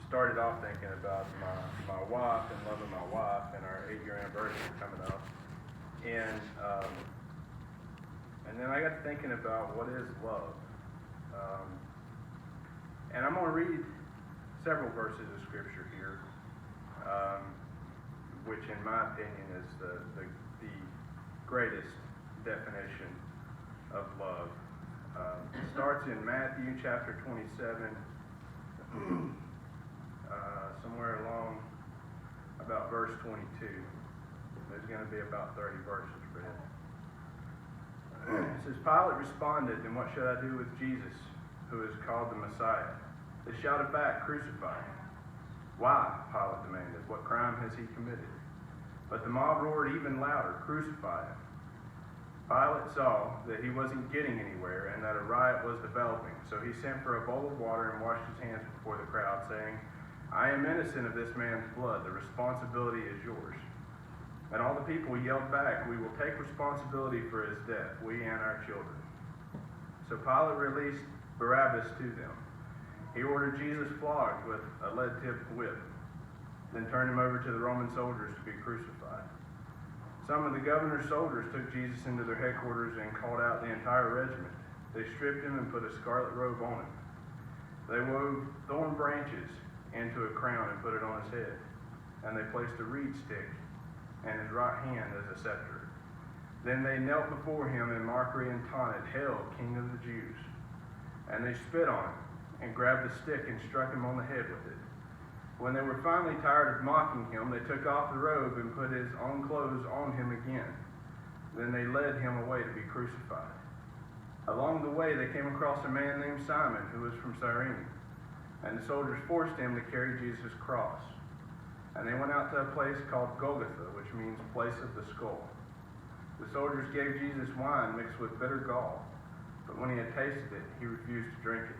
started off thinking about my wife and loving my wife and our 8-year anniversary coming up. And then I got to thinking about what is love. And I'm going to read several verses of scripture here, which in my opinion is the greatest definition of love. It starts in Matthew chapter 27, somewhere along about verse 22. There's going to be about 30 verses read. It says, Pilate responded, "And what should I do with Jesus, who is called the Messiah?" They shouted back, "Crucify him." "Why?" Pilate demanded. "What crime has he committed?" But the mob roared even louder, "Crucify him." Pilate saw that he wasn't getting anywhere and that a riot was developing, so he sent for a bowl of water and washed his hands before the crowd, saying, "I am innocent of this man's blood. The responsibility is yours." And all the people yelled back, "We will take responsibility for his death, we and our children." So Pilate released Barabbas to them. He ordered Jesus flogged with a lead-tipped whip, then turned him over to the Roman soldiers to be crucified. Some of the governor's soldiers took Jesus into their headquarters and called out the entire regiment. They stripped him and put a scarlet robe on him. They wove thorn branches into a crown and put it on his head. And they placed a reed stick in his right hand as a scepter. Then they knelt before him in mockery and taunted, "Hail, King of the Jews!" And they spit on him and grabbed the stick and struck him on the head with it. When they were finally tired of mocking him, they took off the robe and put his own clothes on him again. Then they led him away to be crucified. Along the way, they came across a man named Simon, who was from Cyrene. And the soldiers forced him to carry Jesus' cross. And they went out to a place called Golgotha, which means place of the skull. The soldiers gave Jesus wine mixed with bitter gall, but when he had tasted it, he refused to drink it.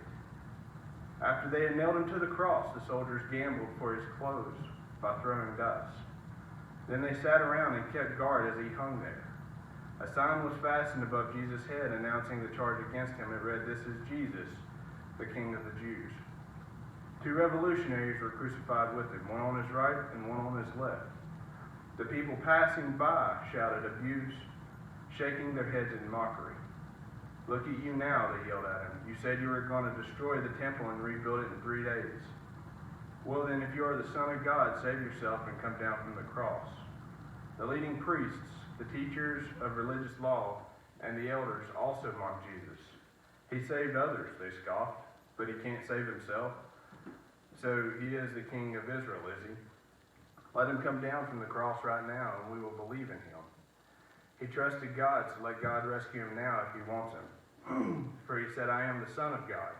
After they had nailed him to the cross, the soldiers gambled for his clothes by throwing dice. Then they sat around and kept guard as he hung there. A sign was fastened above Jesus' head announcing the charge against him. It read, "This is Jesus, the King of the Jews." 2 revolutionaries were crucified with him, one on his right and one on his left. The people passing by shouted abuse, shaking their heads in mockery. "Look at you now," they yelled at him. "You said you were going to destroy the temple and rebuild it in 3 days. Well then, if you are the Son of God, save yourself and come down from the cross." The leading priests, the teachers of religious law, and the elders also mocked Jesus. "He saved others," they scoffed, "but he can't save himself. So he is the King of Israel, is he? Let him come down from the cross right now, and we will believe in him. He trusted God, so let God rescue him now if he wants him. For he said, 'I am the Son of God.'"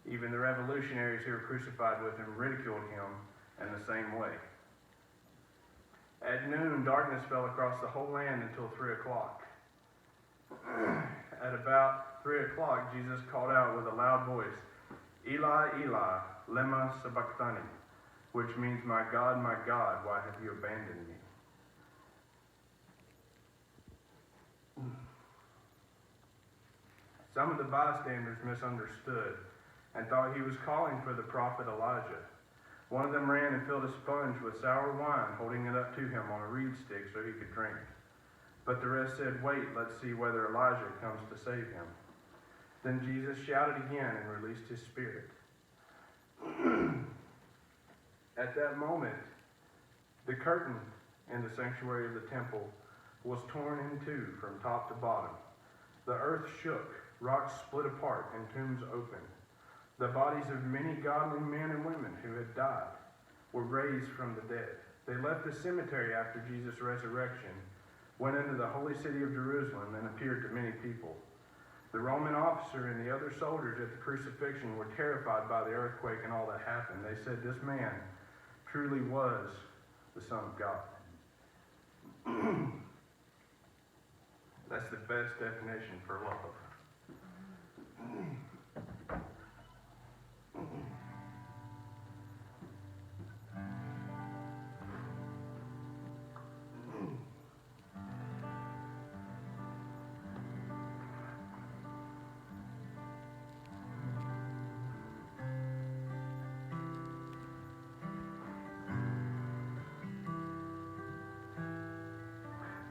Even the revolutionaries who were crucified with him ridiculed him in the same way. At noon, darkness fell across the whole land until 3 o'clock. At about 3 o'clock, Jesus called out with a loud voice, "Eli, Eli, lema sabachthani," which means, my God, why have you abandoned me?" Some of the bystanders misunderstood and thought he was calling for the prophet Elijah. One of them ran and filled a sponge with sour wine, holding it up to him on a reed stick so he could drink. But the rest said, "Wait, let's see whether Elijah comes to save him." Then Jesus shouted again and released his spirit. At that moment, the curtain in the sanctuary of the temple was torn in two from top to bottom. The earth shook, rocks split apart, and tombs opened. The bodies of many godly men and women who had died were raised from the dead. They left the cemetery after Jesus' resurrection, went into the holy city of Jerusalem, and appeared to many people. The Roman officer and the other soldiers at the crucifixion were terrified by the earthquake and all that happened. They said, "This man truly was the Son of God." That's the best definition for love.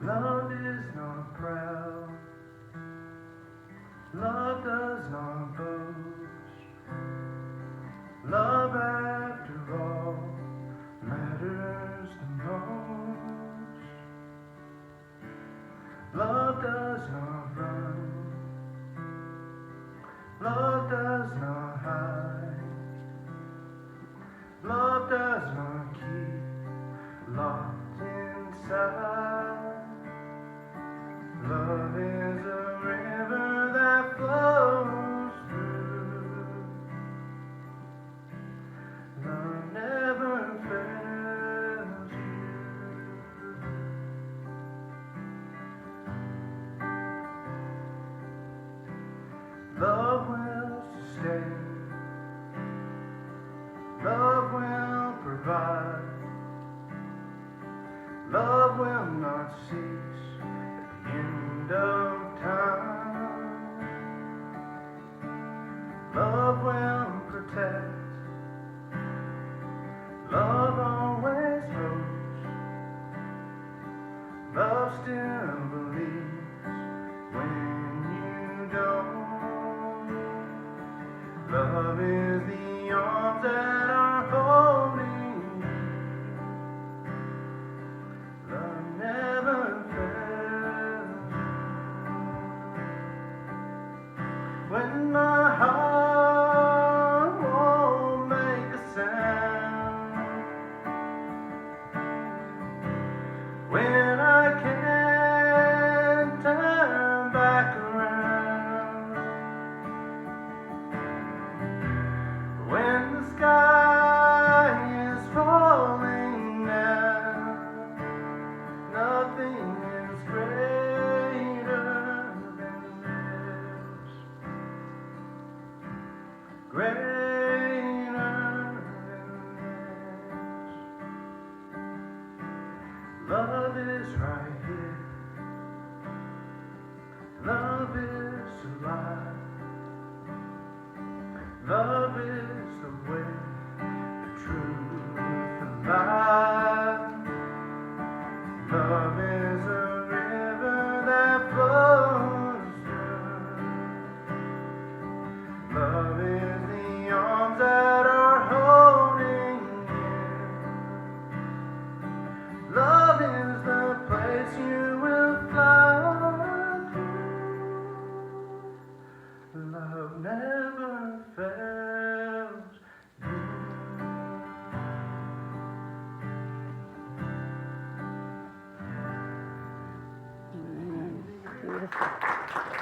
Love is not proud. Love does not boast. Love, after all, matters the most. Love does not run. Love does not hide. Love does not keep locked inside. Love is a river that flows through. Love never fails you. Love will sustain. Love will provide. Love will not cease at the end of time. Love will protect. Love always hopes. Love still believes when you don't. Love is the arms that are holding you. Love never fails you. When my heart won't make a sound, when I can't turn back around, when the sky is falling down, nothing is greater than this. Greater than this. Love is right here. Love is alive. Love is the way, the truth, the life. Love is a river that flows through. Love is the arms that are holding you. Love is the place you will fly to. Love never fails you. Beautiful.